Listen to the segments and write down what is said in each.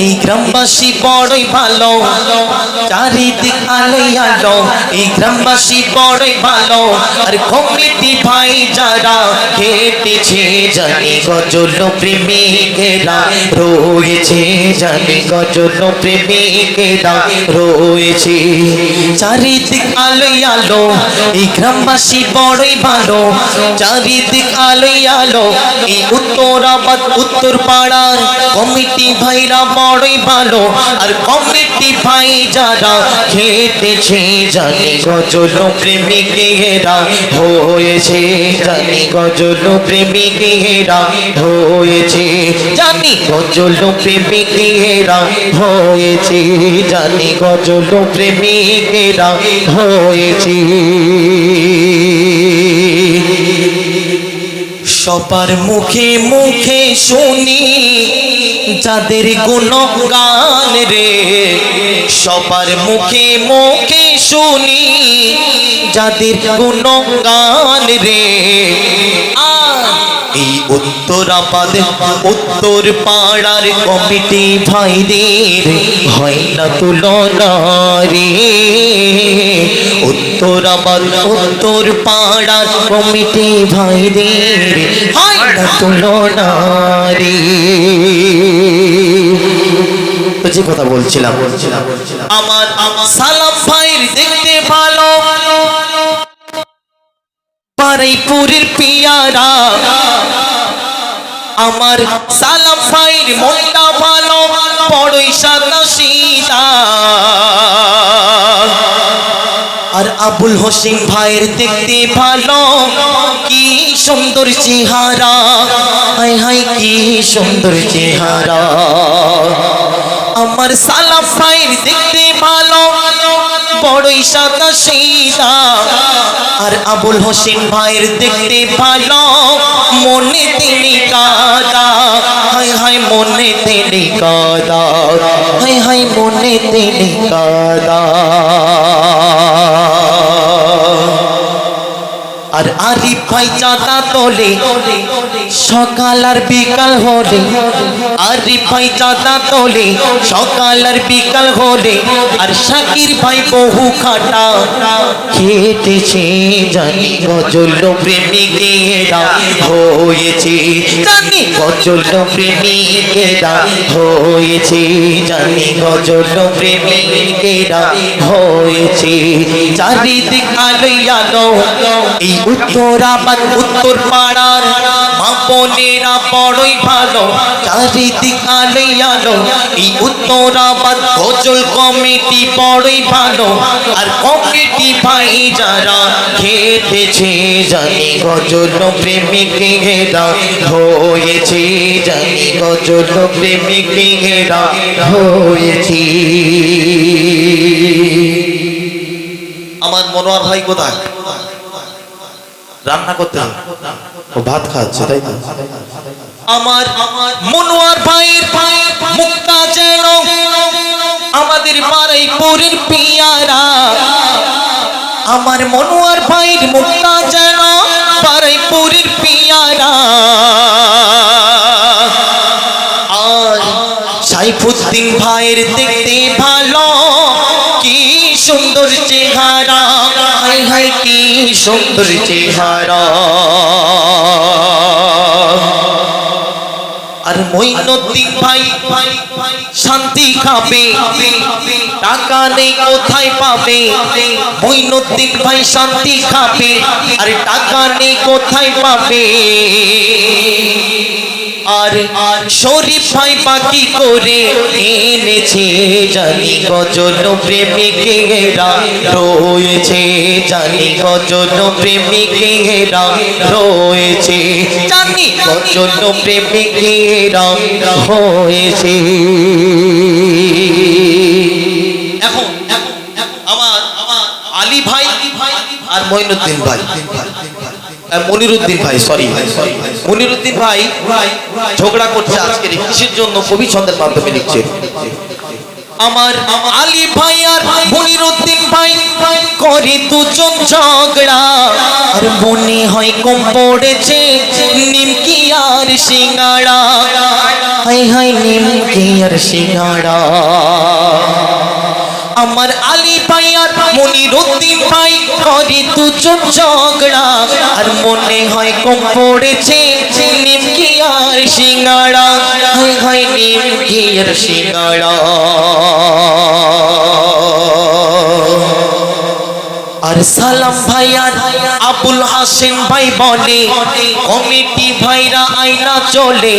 এই গ্রামবাসী বড়ই ভালো, চারিদিক আলোয় আলো। এই গ্রামবাসী বড়ই ভালো, আর কমিটি ভাই যারা হেঁটেছে জানি গজল প্রেমিকেরা রয়েছে, জানি গজল প্রেমিকেরা রয়েছে। চারিদিক আলোয় আলো, এই গ্রামবাসী বড়ই ভালো, চারিদিক আলোয় আলো। এই উত্তরাবাদ উত্তর পাড়ার কমিটি ভাইরা বড়ই ভালো, আর কমিটি ভাই যারা খেটেছে জানি গজল প্রেমিকেরা হয়েছে, জানি গজল প্রেমিকেরা হয়েছে, জানি গজল প্রেমিকেরা হয়েছে, জানি গজল প্রেমিকেরা হয়েছে। সবার মুখে মুখে শুনি যাদের গুণগান রে, সবার মুখে মুখে শুনি যাদের গুণগান রে। এই উত্তরাবাদ উত্তর পাড়ার কমিটি ভাইদের হয় না তুলনা রে। উত্তরাবাদ উত্তর পাড়ার কমিটি ভাইদের হয় না তুলনা রে। যে কথা বলছিলাম, আমার সালাম ভাইয়ের দেখতে ভালো, বারুইপুরের পিয়ারা। আমার সালাম ভাইয়ের মনটা ভালো, বড়ই সাদা সিধা। আর আবুল হোসেন ভাইয়ের দেখতে ভালো, কি সুন্দর চেহারা, হায় হায় কি সুন্দর চেহারা। আমার সালাম ভাইয়ের দেখতে ভালো, বড়ই সাদা সিধা। আর আবুল হোসেন ভাইয়ের দেখতে ভালো, মনে তিনি কাদা, হায় হায় মনে তিনি কাদা, হায় হায় মনে তিনি কাদা। আর আরিফ ভাই চাঁদা তোলে সকাল আর বিকাল হলে, আরিফ ভাই চাঁদা তোলে সকাল আর বিকাল হলে। আর শাকির ভাই বহু খাটা খেটেছে জানি গজল প্রেমিকেরা হয়েছে, জানি গজল প্রেমিকেরা হয়েছে, জানি গজল প্রেমিকেরা হয়েছে। চারিদিক আলোয় আলো, এই উত্তরাবাদ উত্তর পাড়ার মা বোনেরা বড়ই ভালো, চারিদিক আলোয় আলো। এই উত্তরাবাদ গজল কমিটি বড়ই ভালো, আর কমিটি ভাই যারা খেটেছে জানি গজল প্রেমিকেরা হয়েছে, জানি গজল প্রেমিকেরা হয়েছে। আমার মনোয়ার ভাই কোথায়? রান্না করতে হবে, ও ভাত খাচ্ছে তাই তো। আমার মনোয়ার ভাইয়ের মুক্তা যেন আমাদের বারুইপুরের পিয়ারা। আমার মনোয়ার ভাইয়ের মুক্তা যেন বারুইপুরের পিয়ারা। আর সাইফুদ্দিন ভাইয়ের দেখতে ভালো, কি সুন্দর চেহারা, হায় হায় কি সুন্দর চেহারা। আর মঈনুদ্দিন ভাই শান্তি খাবে, টাকা নেই কোথায় পাবে। মঈনুদ্দিন ভাই শান্তি খাবে, আর টাকা নেই কোথায় পাবে। আর শরীফ ভাই বাকি করে এনেছে জানি গজল প্রেমিকেরা রয়েছে, জানি গজল প্রেমিকেরা রয়েছে, জানি গজল প্রেমিকেরা হয়েছে। এখন আমার আলী ভাই আর মঈনুদ্দিন ভাই, মনিরুদ্দিন ভাই, সরি মনিরুদ্দিন ভাই ঝগড়া করছে আজকে কিসের জন্য, কবি ছন্দের মাধ্যমে লিখছে। আমার আলী ভাই আর মনিরুদ্দিন ভাই করে দুজন ঝগড়া, আর মনে হয় কম পড়েছে নিমকি আর সিঙ্গাড়া। হাই হাই নিমকি আর সিঙ্গাড়া আমার আলী ভাই আর মনিরুদ্দিন ভাই করে দুজন ঝগড়া আর মনে হয় কম পড়েছে নিমকি আর সিঙ্গাড়া হাই হাই নিমকি আর সিঙ্গাড়া আর সালাম ভাই আর আবুল হাসেন ভাই বলে কমিটি ভাইরা আইনা চলে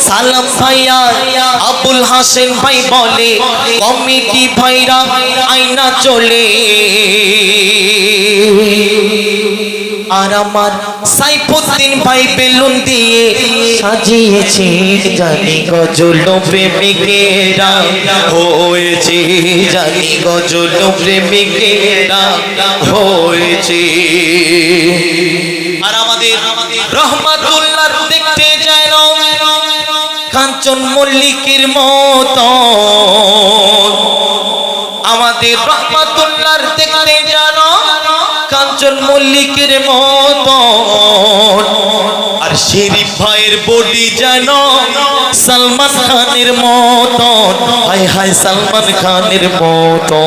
সালাম ভাই আর আবুল হাসেন ভাই বলে কমিটি ভাইরা আইনা চলে আর আমার সাইফুদ্দিন ভাই বেলুন দিয়ে সাজিয়েছে জানি গজল প্রেমিকেরা হয়েছে জানি গজল প্রেমিকেরা হয়েছে আর আমাদের রহমাতুল্লাহ দেখতে যেন কাঞ্চন মল্লিকের মতো আমাদের রহমাতুল্লাহ দেখতে যেন কাঞ্চন মল্লিকের মতো আর শরীফ ভাইয়ের বডি যেন সালমান খানের মতো হাই হাই সালমান খানের মতো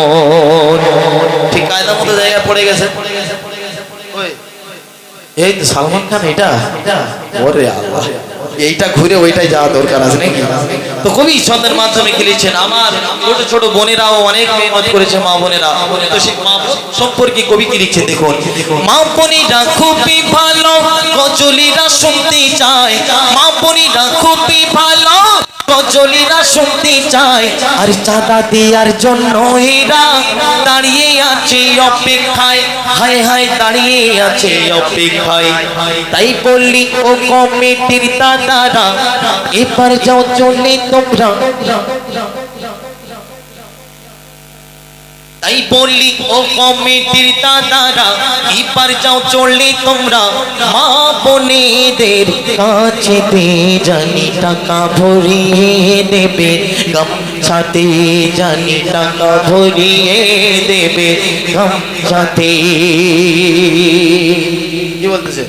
ঠিক কায়দা মতো জায়গা পড়ে গেছে এই তো সালমান খান এটা ওরে আল্লাহ এইটা ঘুরে ওইটাই যাওয়া দরকার আছে নাকি তো কবি ছন্দের মাধ্যমে খেলেছেন আমার ছোট ছোট বোনেরাও অনেক মেহনত করেছে মা বোনেরা তো সেই মা বোন সম্পর্কে কবি কি লিখছে দেখুন মা বোনেরা খুবই ভালো গজলিরা শুনতে চায় মা বোনেরা খুবই ভালো গজলিরা শুনতে চায় আর চাঁদা দেওয়ার জন্য এরা দাঁড়িয়ে আছে অপেক্ষায় হায় হায় দাঁড়িয়ে আছে অপেক্ষায় তাই বললি ও কমিটির দাদারা এবার যাও চলে তোমরা তাই বললি ও কমিটির দাদারা এবার যাও চলে তোমরা মা বোনেদের কাছে জানি টাকা ভরিয়ে দেবে গামছাতে জানি টাকা ভরিয়ে দেবে গামছাতে কি বলতেছে